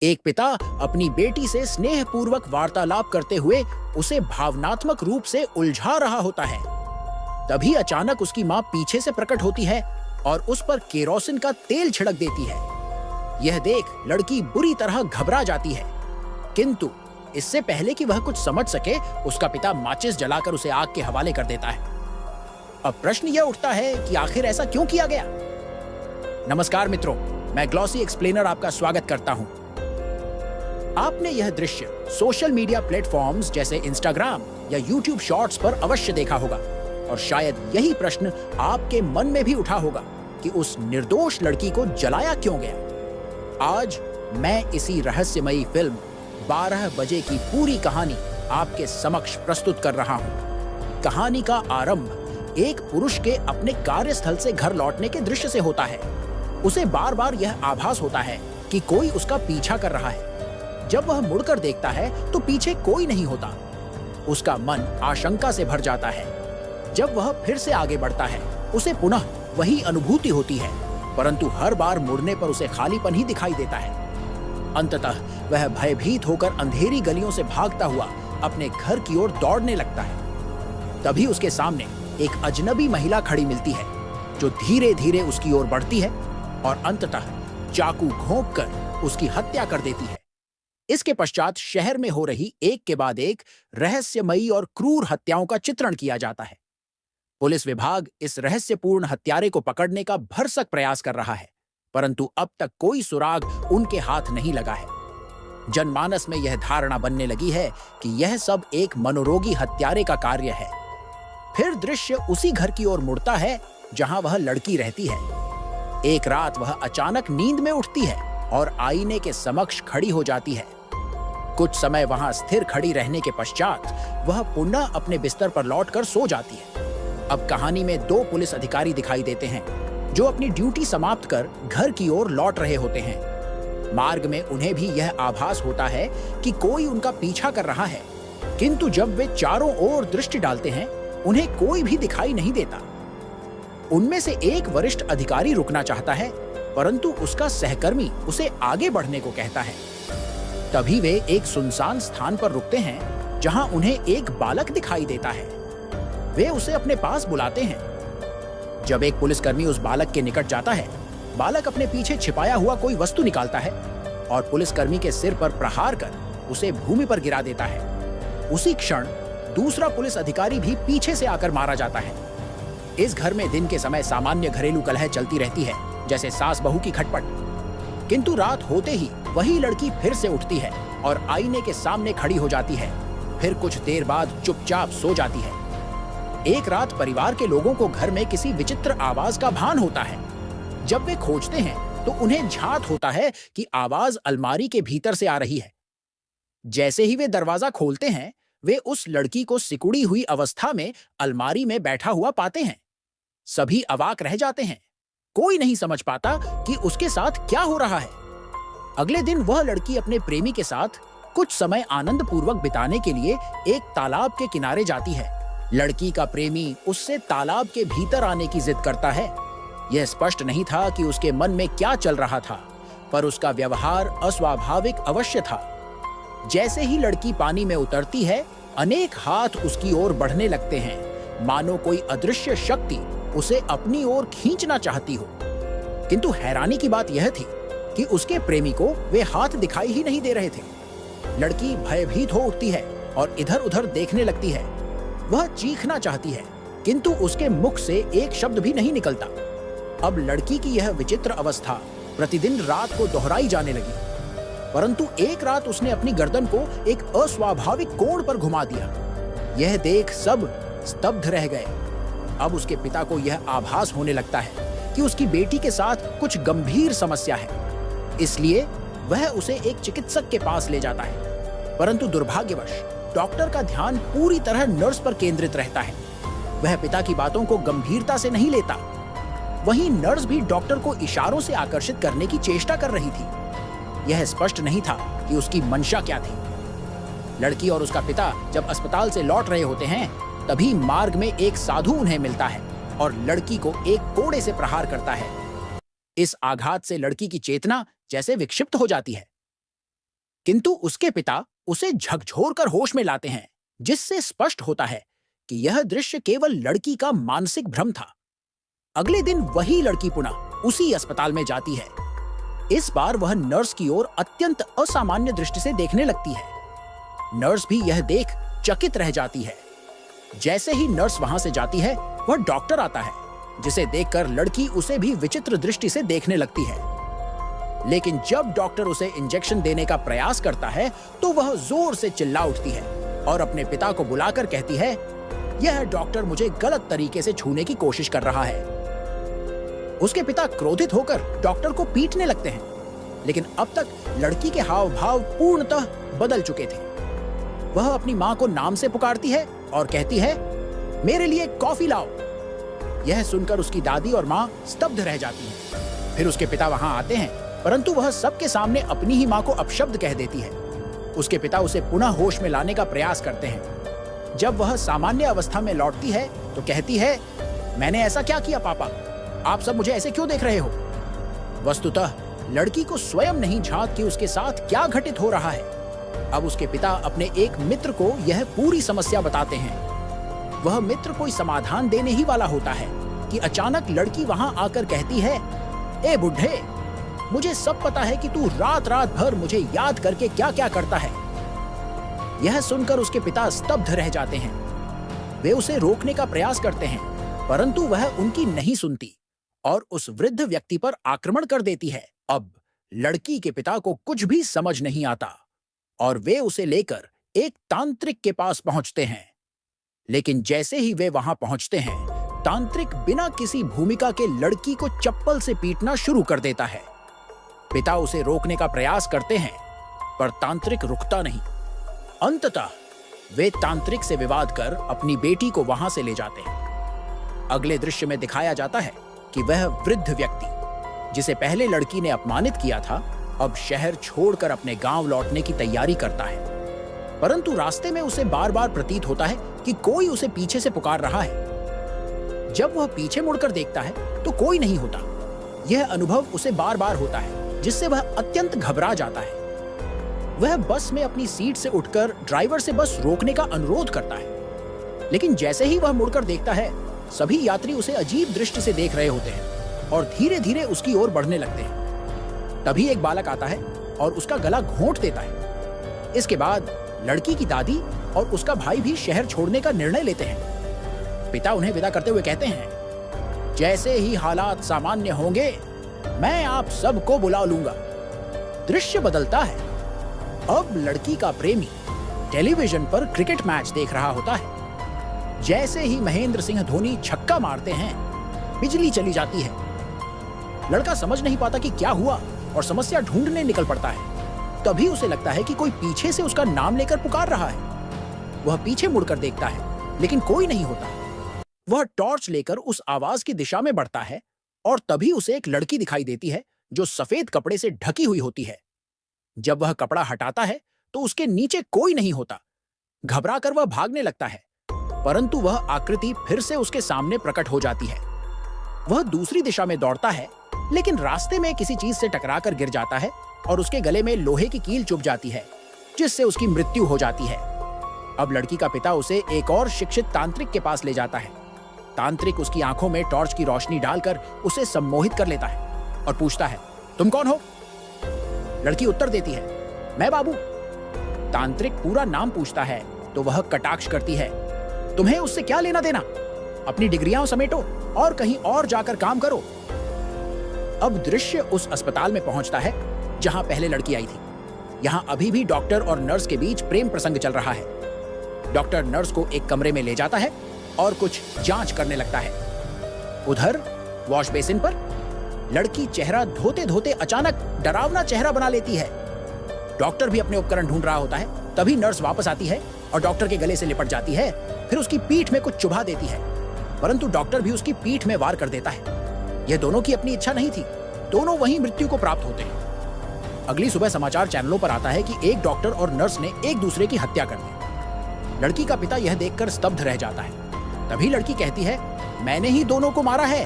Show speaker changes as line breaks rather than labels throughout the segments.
एक पिता अपनी बेटी से स्नेहपूर्वक वार्तालाप करते हुए उसे भावनात्मक रूप से उलझा रहा होता है। तभी अचानक उसकी मां पीछे से प्रकट होती है और उस पर केरोसिन का तेल छिड़क देती है। यह देख लड़की बुरी तरह घबरा जाती है, किंतु इससे पहले कि वह कुछ समझ सके, उसका पिता माचिस जलाकर उसे आग के हवाले कर देता है। अब प्रश्न यह उठता है कि आखिर ऐसा क्यों किया गया? नमस्कार मित्रों, मैं ग्लॉसी एक्सप्लेनर आपका स्वागत करता हूं। आपने यह दृश्य सोशल मीडिया प्लेटफॉर्म्स जैसे इंस्टाग्राम या यूट्यूब शॉर्ट्स पर अवश्य देखा होगा और शायद यही प्रश्न आपके मन में भी उठा होगा कि उस निर्दोष लड़की को जलाया क्यों गया। आज मैं इसी रहस्यमयी फिल्म 12 बजे की पूरी कहानी आपके समक्ष प्रस्तुत कर रहा हूं। कहानी का आरंभ एक पुरुष के अपने कार्यस्थल से घर लौटने के दृश्य से होता है। उसे बार बार यह आभास होता है कि कोई उसका पीछा कर रहा है। जब वह मुड़कर देखता है तो पीछे कोई नहीं होता। उसका मन आशंका से भर जाता है। जब वह फिर से आगे बढ़ता है, उसे पुनः वही अनुभूति होती है, परंतु हर बार मुड़ने पर उसे खालीपन ही दिखाई देता है। अंततः वह भयभीत होकर अंधेरी गलियों से भागता हुआ अपने घर की ओर दौड़ने लगता है। तभी उसके सामने एक अजनबी महिला खड़ी मिलती है, जो धीरे धीरे उसकी ओर बढ़ती है और अंततः चाकू घोंपकर उसकी हत्या कर देती है। इसके पश्चात शहर में हो रही एक के बाद एक रहस्यमयी और क्रूर हत्याओं का चित्रण किया जाता है। पुलिस विभाग इस रहस्यपूर्ण हत्यारे को पकड़ने का भरसक प्रयास कर रहा है, परंतु अब तक कोई सुराग उनके हाथ नहीं लगा है। जनमानस में यह धारणा बनने लगी है कि यह सब एक मनोरोगी हत्यारे का कार्य है। फिर दृश्य उसी घर की ओर मुड़ता है जहां वह लड़की रहती है। एक रात वह अचानक नींद में उठती है और आईने के समक्ष खड़ी हो जाती है। कुछ समय वहां स्थिर खड़ी रहने के पश्चात वह पुनः अपने बिस्तर पर लौटकर सो जाती है। अब कहानी में 2 पुलिस अधिकारी दिखाई देते हैं, जो अपनी ड्यूटी समाप्त कर घर की ओर लौट रहे होते हैं। मार्ग में उन्हें भी यह आभास होता है कि कोई उनका पीछा कर रहा है, किंतु जब वे चारों ओर दृष्टि डालते हैं, उन्हें कोई भी दिखाई नहीं देता। उनमें से एक वरिष्ठ अधिकारी रुकना चाहता है, परंतु उसका सहकर्मी उसे आगे बढ़ने को कहता है। तभी वे एक सुनसान स्थान पर रुकते हैं, जहां उन्हें एक बालक दिखाई देता है। वे उसे अपने पास बुलाते हैं। जब एक पुलिसकर्मी उस बालक के निकट जाता है, बालक अपने पीछे छिपाया हुआ कोई वस्तु निकालता है और पुलिसकर्मी के सिर पर प्रहार कर उसे भूमि पर गिरा देता है। उसी क्षण दूसरा पुलिस अधिकारी भी पीछे से आकर मारा जाता है। इस घर में दिन के समय सामान्य घरेलू कलह चलती रहती है, जैसे सास बहू की खटपट। किंतु रात होते ही वही लड़की फिर से उठती है और आईने के सामने खड़ी हो जाती है। फिर कुछ देर बाद चुपचाप सो जाती है। एक रात परिवार के लोगों को घर में किसी विचित्र आवाज का भान होता है। जब वे खोजते हैं तो उन्हें झांत होता है कि आवाज अलमारी के भीतर से आ रही है। जैसे ही वे दरवाजा खोलते हैं, वे उस लड़की को सिकुड़ी हुई अवस्था में अलमारी में बैठा हुआ पाते हैं। सभी अवाक रह जाते हैं। कोई नहीं समझ पाता कि उसके साथ क्या हो रहा है। अगले दिन वह लड़की अपने प्रेमी के साथ कुछ समय आनंद पूर्वक बिताने के लिए एक तालाब के किनारे जाती है। लड़की का प्रेमी उससे तालाब के भीतर आने की जिद करता है। यह स्पष्ट नहीं था कि उसके मन में क्या चल रहा था, पर उसका व्यवहार अस्वाभाविक अवश्य था। जैसे ही लड़की पानी में उतरती है, अनेक हाथ उसकी ओर बढ़ने लगते हैं, मानो कोई अदृश्य शक्ति उसे अपनी ओर खींचना चाहती हो। किंतु हैरानी की बात यह थी कि उसके प्रेमी को वे हाथ दिखाई ही नहीं दे रहे थे। लड़की भयभीत हो उठती है और इधर उधर देखने लगती है। वह चीखना चाहती है, किंतु उसके मुख से एक शब्द भी नहीं निकलता। अब लड़की की यह विचित्र अवस्था प्रतिदिन रात को दोहराई जाने लगी, परंतु एक रात उसने अपनी गर्दन को एक अस्वाभाविक कोण पर घुमा दिया। यह देख सब स्तब्ध रह गए। अब उसके पिता को यह आभास होने लगता है कि उसकी बेटी के साथ कुछ गंभीर समस्या है। इसलिए वह उसे एक चिकित्सक के पास ले जाता है, परंतु दुर्भाग्यवश डॉक्टर का ध्यान पूरी तरह नर्स पर केंद्रित रहता है। वह पिता की बातों को गंभीरता से नहीं लेता। वहीं नर्स भी डॉक्टर को इशारों से आकर्षित करने की चेष्टा कर रही थी। यह स्पष्ट नहीं था कि उसकी मंशा क्या थी। लड़की और उसका पिता जब अस्पताल से लौट रहे होते हैं, तभी मार्ग में एक साधु उन्हें मिलता है और लड़की को एक कोड़े से प्रहार करता है। इस आघात से लड़की की चेतना जैसे विक्षिप्त हो जाती है। किंतु उसके पिता उसे झकझोर कर होश में लाते हैं, जिससे स्पष्ट होता है कि यह दृश्य केवल लड़की का मानसिक भ्रम था। अगले दिन वही लड़की पुनः उसी अस्पताल में जाती है। इस बार वह नर्स की ओर अत्यंत असामान्य दृष्टि से देखने लगती है। नर्स भी यह देख चकित रह जाती है। जैसे ही नर्स वहां से जाती है, वह डॉक्टर आता है, जिसे देखकर लड़की उसे भी विचित्र दृष्टि से देखने लगती है। लेकिन जब डॉक्टर उसे इंजेक्शन देने का प्रयास करता है, तो वह जोर से चिल्ला उठती है और अपने पिता को बुलाकर कहती है, यह डॉक्टर मुझे गलत तरीके से छूने की कोशिश कर रहा है। उसके पिता क्रोधित होकर डॉक्टर को पीटने लगते हैं, लेकिन अब तक लड़की के हाव भाव पूर्णतः बदल चुके थे। वह अपनी मां को नाम से पुकारती है और कहती है, मेरे लिए कॉफी लाओ। यह सुनकर उसकी दादी और मां स्तब्ध रह जाती हैं। फिर उसके पिता वहां आते हैं, परंतु वह सबके सामने अपनी ही मां को अपशब्द कह देती है। उसके पिता उसे पुनः होश में लाने का प्रयास करते हैं। जब वह सामान्य अवस्था में लौटती है तो कहती है, मैंने ऐसा क्या किया पापा? आप सब मुझे ऐसे क्यों देख रहे हो? वस्तुतः लड़की को स्वयं नहीं झांक कि उसके साथ क्या घटित हो रहा है। अब उसके पिता अपने एक मित्र को यह पूरी समस्या बताते हैं। वह मित्र कोई समाधान देने ही वाला होता है कि अचानक लड़की वहां आकर कहती है, ए बुढ़े, मुझे सब पता है कि तू रात रात भर मुझे याद करके क्या क्या करता है। यह सुनकर उसके पिता स्तब्ध रह जाते हैं। वे उसे रोकने का प्रयास करते हैं, परंतु वह उनकी नहीं सुनती और उस वृद्ध व्यक्ति पर आक्रमण कर देती है। अब लड़की के पिता को कुछ भी समझ नहीं आता और वे उसे लेकर एक तांत्रिक के पास पहुंचते हैं। लेकिन जैसे ही वे वहां पहुंचते हैं, तांत्रिक बिना किसी भूमिका के लड़की को चप्पल से पीटना शुरू कर देता है। पिता उसे रोकने का प्रयास करते हैं, पर तांत्रिक रुकता नहीं। अंततः वे तांत्रिक से विवाद कर अपनी बेटी को वहां से ले जाते हैं। अगले दृश्य में दिखाया जाता है कि वह वृद्ध व्यक्ति, जिसे पहले लड़की ने अपमानित किया था, अब शहर छोड़कर अपने गांव लौटने की तैयारी करता है। परंतु रास्ते में उसे बार बार प्रतीत होता है कि कोई उसे पीछे से पुकार रहा है। जब वह पीछे मुड़कर देखता है तो कोई नहीं होता। यह अनुभव उसे बार बार होता है, जिससे वह अत्यंत घबरा जाता है। वह बस में अपनी सीट से उठकर ड्राइवर से बस रोकने का अनुरोध करता है, लेकिन जैसे ही वह मुड़कर देखता है, सभी यात्री उसे अजीब दृष्टि से देख रहे होते हैं और धीरे धीरे उसकी ओर बढ़ने लगते हैं। तभी एक बालक आता है और उसका गला घोंट देता है। इसके बाद लड़की की दादी और उसका भाई भी शहर छोड़ने का निर्णय लेते हैं। पिता उन्हें विदा करते हुए कहते हैं, जैसे ही हालात सामान्य होंगे, मैं आप सबको बुला लूंगा। दृश्य बदलता है। अब लड़की का प्रेमी टेलीविजन पर क्रिकेट मैच देख रहा होता है। जैसे ही महेंद्र सिंह धोनी छक्का मारते हैं, बिजली चली जाती है। लड़का समझ नहीं पाता कि क्या हुआ और समस्या ढूंढने निकल पड़ता है। तभी उसे लगता है कि कोई पीछे से उसका नाम लेकर पुकार रहा है। वह पीछे मुड़कर देखता है, लेकिन कोई नहीं होता। वह टॉर्च लेकर उस आवाज की दिशा में बढ़ता है और तभी उसे एक लड़की दिखाई देती है जो सफेद कपड़े से ढकी हुई होती है। जब वह कपड़ा हटाता है तो उसके नीचे कोई नहीं होता। घबराकर वह भागने लगता है, परंतु वह आकृति फिर से उसके सामने प्रकट हो जाती है। वह दूसरी दिशा में दौड़ता है, लेकिन रास्ते में किसी चीज से टकराकर गिर जाता है और उसके गले में लोहे की कील चुभ जाती है, जिससे उसकी मृत्यु हो जाती है। अब लड़की का पिता उसे एक और शिक्षित तांत्रिक के पास ले जाता है। तांत्रिक उसकी आंखों में टॉर्च की रोशनी डालकर उसे सम्मोहित कर लेता है और पूछता है, तुम कौन हो? लड़की उत्तर देती है, मैं बाबू। तांत्रिक पूरा नाम पूछता है तो वह कटाक्ष करती है, तुम्हें उससे क्या लेना देना? अपनी डिग्रियां समेटो और कहीं और जाकर काम करो। अब दृश्य उस अस्पताल में पहुंचता है जहां पहले लड़की आई थी। यहां अभी भी डॉक्टर और नर्स के बीच प्रेम प्रसंग चल रहा है। डॉक्टर नर्स को एक कमरे में ले जाता है और कुछ जांच करने लगता है। उधर वॉश बेसिन पर लड़की चेहरा धोते धोते अचानक डरावना चेहरा बना लेती है। डॉक्टर भी अपने उपकरण ढूंढ रहा होता है। तभी नर्स वापस आती है और डॉक्टर के गले से लिपट जाती है, फिर उसकी पीठ में कुछ चुभा देती है, परंतु डॉक्टर भी उसकी पीठ में वार कर देता है। यह दोनों की अपनी इच्छा नहीं थी। दोनों वहीं मृत्यु को प्राप्त होते हैं। अगली सुबह समाचार चैनलों पर आता है कि एक डॉक्टर और नर्स ने एक दूसरे की हत्या कर दी। लड़की का पिता यह देखकर स्तब्ध रह जाता है। तभी लड़की कहती है, मैंने ही दोनों को मारा है।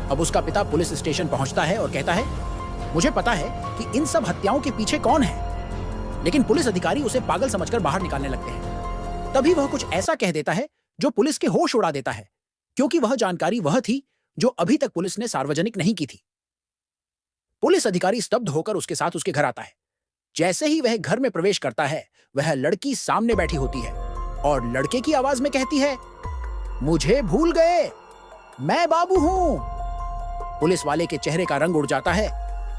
अब उसका पिता पुलिस स्टेशन पहुंचता है और कहता है, मुझे पता है कि इन सब हत्याओं के पीछे कौन है। लेकिन पुलिस अधिकारी उसे पागल समझकर बाहर निकालने लगते हैं। तभी वह कुछ ऐसा कह देता है जो पुलिस के होश उड़ा देता है, क्योंकि वह जानकारी वह थी जो अभी तक पुलिस ने सार्वजनिक नहीं की थी। पुलिस अधिकारी स्तब्ध होकर उसके साथ उसके घर आता है। जैसे ही वह घर में प्रवेश करता है, वह लड़की सामने बैठी होती है और लड़के की आवाज में कहती है, मुझे भूल गए, मैं बाबू हूं। पुलिस वाले के चेहरे का रंग उड़ जाता है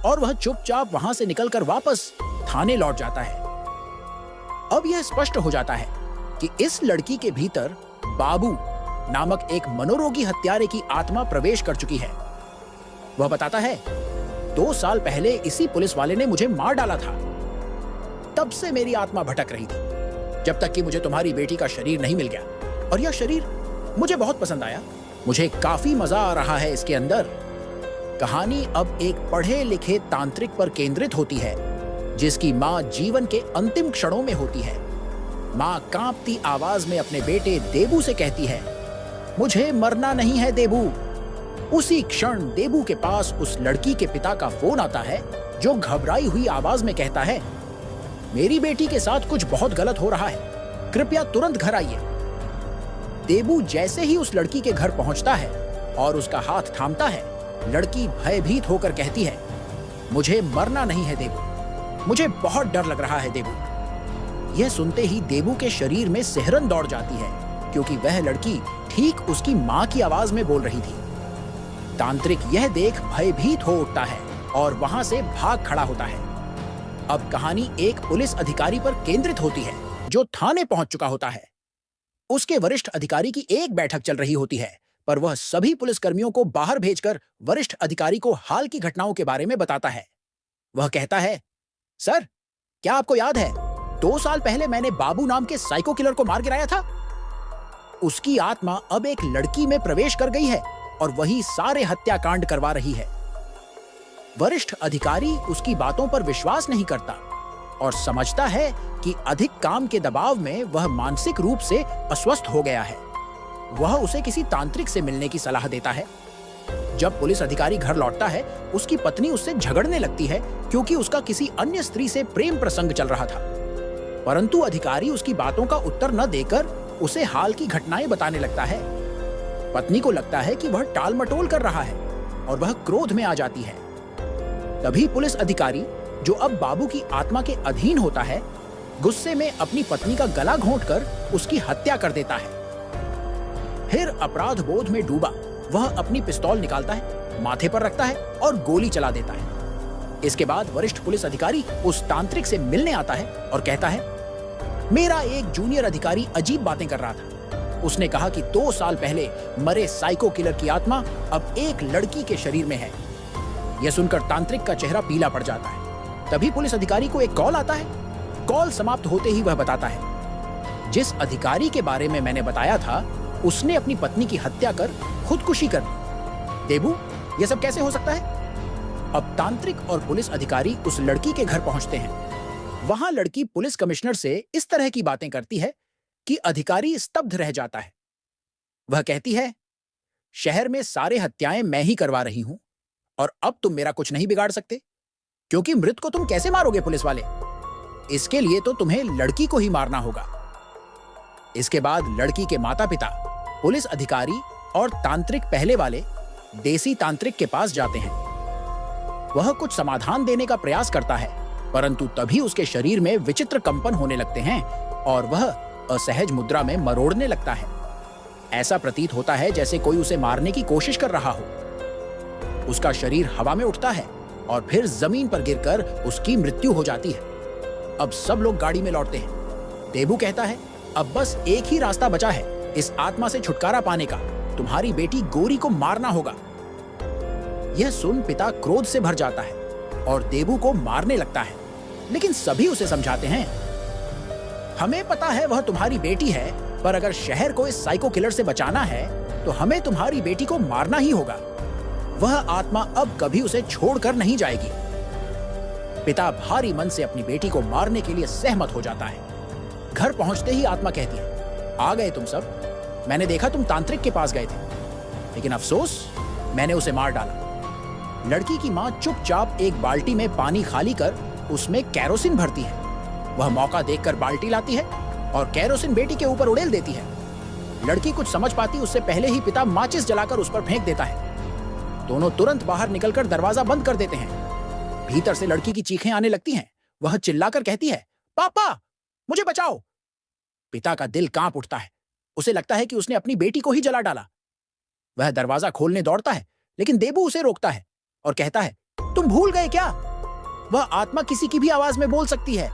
और वह चुपचाप वहां से निकलकर वापस थाने लौट जाता है। अब यह स्पष्ट हो जाता है कि इस लड़की के भीतर बाबू नामक एक मनोरोगी हत्यारे की आत्मा प्रवेश कर चुकी है। वह बताता है, 2 साल पहले इसी पुलिस वाले ने मुझे मार डाला था। तब से मेरी आत्मा भटक रही थी, जब तक कि मुझे तुम्हारी बेटी का शरीर नहीं मिल गया। और यह शरीर मुझे बहुत पसंद आया। मुझे काफी मजा आ रहा है इसके अंदर। कहानी अब एक पढ़े लिखे तांत्रिक पर केंद्रित होती है, जिसकी माँ जीवन के अंतिम क्षणों में होती है। माँ कांपती आवाज में अपने बेटे देबू से कहती है, मुझे मरना नहीं है देबू। उसी क्षण देबू के पास उस लड़की के पिता का फोन आता है, जो घबराई हुई आवाज में कहता है, मेरी बेटी के साथ कुछ बहुत गलत हो रहा है, कृपया तुरंत घर आइए। देबू जैसे ही उस लड़की के घर पहुंचता है और उसका हाथ थामता है, लड़की भयभीत होकर कहती है, मुझे मरना नहीं है देबू, मुझे बहुत डर लग रहा है देबू। यह सुनते ही देबू के शरीर में सिहरन दौड़ जाती है, क्योंकि वह लड़की ठीक उसकी मां की आवाज में बोल रही थी। तांत्रिक यह देख भयभीत हो उठता है और वहां से भाग खड़ा होता है। अब कहानी एक पुलिस अधिकारी पर केंद्रित होती है, जो थाने पहुंच चुका होता है। उसके वरिष्ठ अधिकारी की एक बैठक चल रही होती है, पर वह सभी पुलिसकर्मियों को बाहर भेजकर वरिष्ठ अधिकारी को हाल की घटनाओं के बारे में बताता है। वह कहता है, सर, क्या आपको याद है 2 साल पहले मैंने बाबू नाम के साइको किलर को मार गिराया था? उसकी आत्मा अब एक लड़की में प्रवेश कर गई है और वही सारे हत्याकांड करवा रही है। वरिष्ठ अधिकारी उसकी बातों पर विश्वास नहीं करता और समझता है कि अधिक काम के दबाव में वह मानसिक रूप से अस्वस्थ हो गया है। वह उसे किसी तांत्रिक से मिलने की सलाह देता है। जब पुलिस अधिकारी घर लौटता है, उसकी पत्नी उससे झगड़ने लगती है, क्योंकि उसका किसी अन्य स्त्री से प्रेम प्रसंग चल रहा था। परंतु अधिकारी उसकी बातों का उत्तर न देकर उसे हाल की घटनाएं बताने लगता है। पत्नी को लगता है कि वह टाल मटोल कर रहा है और वह क्रोध में आ जाती है। तभी पुलिस अधिकारी, जो अब बाबू की आत्मा के अधीन होता है, गुस्से में अपनी पत्नी का गला घोंटकर उसकी हत्या कर देता है। फिर अपराध बोध में डूबा वह अपनी पिस्तौल निकालता है, माथे पर रखता है और गोली चला देता है। इसके बाद वरिष्ठ पुलिस अधिकारी उस तांत्रिक से मिलने आता है और कहता है, मेरा एक जूनियर अधिकारी अजीब बातें कर रहा था। उसने कहा कि 2 साल पहले मरे साइको किलर की आत्मा अब एक लड़की के शरीर में है। यह सुनकर तांत्रिक का चेहरा पीला पड़ जाता है। तभी पुलिस अधिकारी को एक कॉल आता है। कॉल समाप्त होते ही वह बताता है, जिस अधिकारी के बारे में मैंने बताया था, उसने अपनी पत्नी की हत्या कर खुदकुशी कर ली। देबू, यह सब कैसे हो सकता है? अब तांत्रिक और पुलिस अधिकारी उस लड़की के घर पहुंचते हैं। वहां लड़की पुलिस कमिश्नर से इस तरह की बातें करती है कि अधिकारी स्तब्ध रह जाता है। वह कहती है, शहर में सारे हत्याएं मैं ही करवा रही हूं और अब तुम मेरा कुछ नहीं बिगाड़ सकते, क्योंकि मृत को तुम कैसे मारोगे पुलिस वाले? इसके लिए तो तुम्हें लड़की को ही मारना होगा। इसके बाद लड़की के माता पिता, पुलिस अधिकारी और तांत्रिक पहले वाले देसी तांत्रिक के पास जाते हैं। वह कुछ समाधान देने का प्रयास करता है, परंतु तभी उसके शरीर में विचित्र कंपन होने लगते हैं और वह असहज मुद्रा में मरोड़ने लगता है। ऐसा प्रतीत होता है जैसे कोई उसे मारने की कोशिश कर रहा हो। उसका शरीर हवा में उठता है और फिर जमीन पर गिरकर उसकी मृत्यु हो जाती है। अब सब लोग गाड़ी में लौटते हैं। देबू कहता है, अब बस एक ही रास्ता बचा है इस आत्मा से छुटकारा पाने का, तुम्हारी बेटी गोरी को मारना होगा। यह सुन पिता क्रोध से भर जाता है और देबू को मारने लगता है, लेकिन सभी उसे समझाते हैं, हमें पता है वह तुम्हारी बेटी है, पर अगर शहर को इस साइको किलर से बचाना है तो हमें तुम्हारी बेटी को मारना ही होगा। वह आत्मा अब कभी उसे छोड़कर नहीं जाएगी। पिता भारी मन से अपनी बेटी को मारने के लिए सहमत हो जाता है। घर पहुंचते ही आत्मा कहती है, आ गए तुम सब। मैंने देखा तुम तांत्रिक के पास गए थे, लेकिन अफसोस मैंने उसे मार डाला। लड़की की मां चुपचाप एक बाल्टी में पानी खाली कर उसमें कैरोसिन भरती है वह मौका देखकर बाल्टी लाती है और केरोसिन बेटी के ऊपर उड़ेल देती है। लड़की कुछ समझ पाती उससे पहले ही पिता माचिस जलाकर उस पर फेंक देता है। दोनों तुरंत बाहर निकलकर दरवाजा बंद कर देते हैं। भीतर से लड़की की चीखें आने लगती हैं। वह चिल्लाकर कहती है, पापा, मुझे बचाओ। पिता का दिल कांप उठता है। उसे लगता है कि उसने अपनी बेटी को ही जला डाला। वह दरवाजा खोलने दौड़ता है, लेकिन देबू उसे रोकता है और कहता है, तुम भूल गए क्या? वह आत्मा किसी की भी आवाज में बोल सकती है।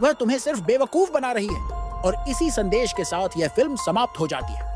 वह तुम्हें सिर्फ बेवकूफ बना रही है। और इसी संदेश के साथ यह फिल्म समाप्त हो जाती है।